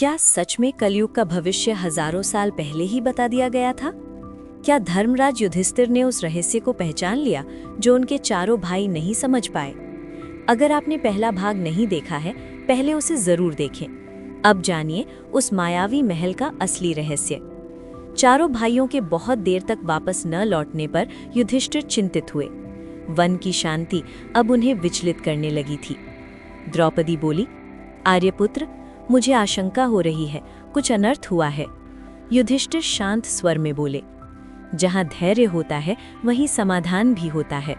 क्या सच में कलयुग का भविष्य हजारों साल पहले ही बता दिया गया था? क्या धर्मराज युधिष्ठिर ने उस रहस्य को पहचान लिया जो उनके चारों भाई नहीं समझ पाए? अगर आपने पहला भाग नहीं देखा है, पहले उसे जरूर देखें। अब जानिए उस मायावी महल का असली रहस्य। चारों भाइयों के बहुत देर तक वापस न लौटने पर युधिष्ठिर चिंतित हुए। वन की शांति अब उन्हें विचलित करने लगी थी। द्रौपदी बोली, आर्यपुत्र, मुझे आशंका हो रही है, कुछ अनर्थ हुआ है। युधिष्ठिर शांत स्वर में बोले, जहां धैर्य होता है वहीं समाधान भी होता है।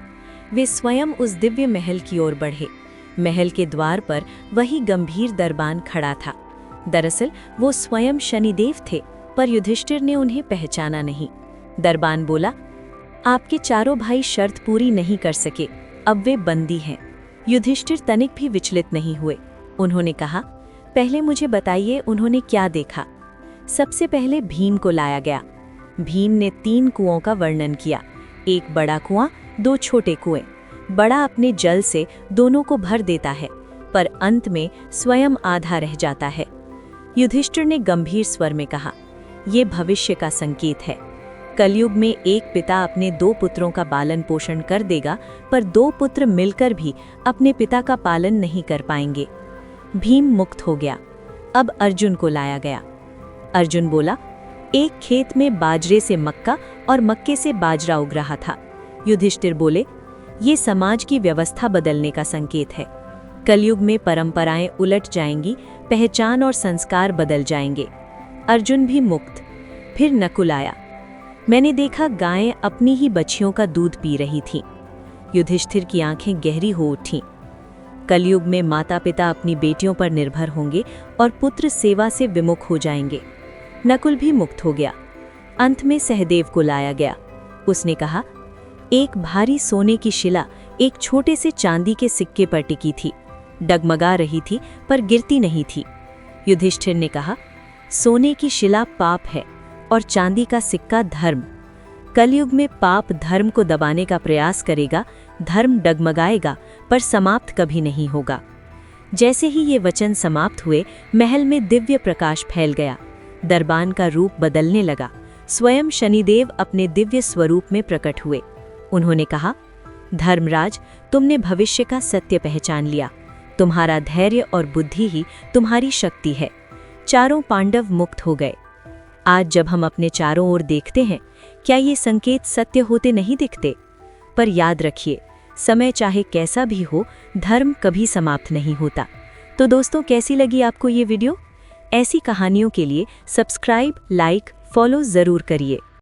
वे स्वयं उस दिव्य महल की ओर बढ़े। महल के द्वार पर वही गंभीर दरबान खड़ा था। दरअसल वो स्वयं शनिदेव थे, पर युधिष्ठिर ने उन्हें पहचाना नहीं। दरबान बोला, आपके चारों भाई शर्त पूरी नहीं कर सके, अब वे बंदी हैं। युधिष्ठिर तनिक भी विचलित नहीं हुए। उन्होंने कहा, पहले मुझे बताइए उन्होंने क्या देखा। सबसे पहले भीम को लाया गया। भीम ने 3 कुओं का वर्णन किया, एक बड़ा कुआं, 2 छोटे कुएं। बड़ा अपने जल से दोनों को भर देता है, पर अंत में स्वयं आधा रह जाता है। युधिष्ठिर ने गंभीर स्वर में कहा, ये भविष्य का संकेत है। कलयुग में एक पिता अपने 2 पुत्रों का पालन पोषण कर देगा, पर 2 पुत्र मिलकर भी अपने पिता का पालन नहीं कर पाएंगे। भीम मुक्त हो गया। अब अर्जुन को लाया गया। अर्जुन बोला, एक खेत में बाजरे से मक्का और मक्के से बाजरा उग रहा था। युधिष्ठिर बोले, ये समाज की व्यवस्था बदलने का संकेत है। कलयुग में परंपराएं उलट जाएंगी, पहचान और संस्कार बदल जाएंगे। अर्जुन भी मुक्त। फिर नकुल आया। मैंने देखा गायें अपनी ही बच्चियों का दूध पी रही थीं। युधिष्ठिर की आंखें गहरी हो उठीं। कलयुग में माता पिता अपनी बेटियों पर निर्भर होंगे और पुत्र सेवा से विमुख हो जाएंगे। नकुल भी मुक्त हो गया। अंत में सहदेव को लाया गया। उसने कहा, एक भारी सोने की शिला एक छोटे से चांदी के सिक्के पर टिकी थी। डगमगा रही थी पर गिरती नहीं थी। युधिष्ठिर ने कहा, सोने की शिला पाप है और चांदी का सिक्का धर्म। कलयुग में पाप धर्म को दबाने का प्रयास करेगा, धर्म डगमगाएगा पर समाप्त कभी नहीं होगा। जैसे ही ये वचन समाप्त हुए, महल में दिव्य प्रकाश फैल गया। दरबान का रूप बदलने लगा। स्वयं शनिदेव अपने दिव्य स्वरूप में प्रकट हुए। उन्होंने कहा, धर्मराज, तुमने भविष्य का सत्य पहचान लिया। तुम्हारा धैर्य और बुद्धि ही तुम्हारी शक्ति है। चारों पांडव मुक्त हो गए। आज जब हम अपने चारों ओर देखते हैं, क्या ये संकेत सत्य होते नहीं दिखते? पर याद रखिए, समय चाहे कैसा भी हो, धर्म कभी समाप्त नहीं होता। तो दोस्तों, कैसी लगी आपको ये वीडियो? ऐसी कहानियों के लिए सब्सक्राइब, लाइक, फॉलो जरूर करिए।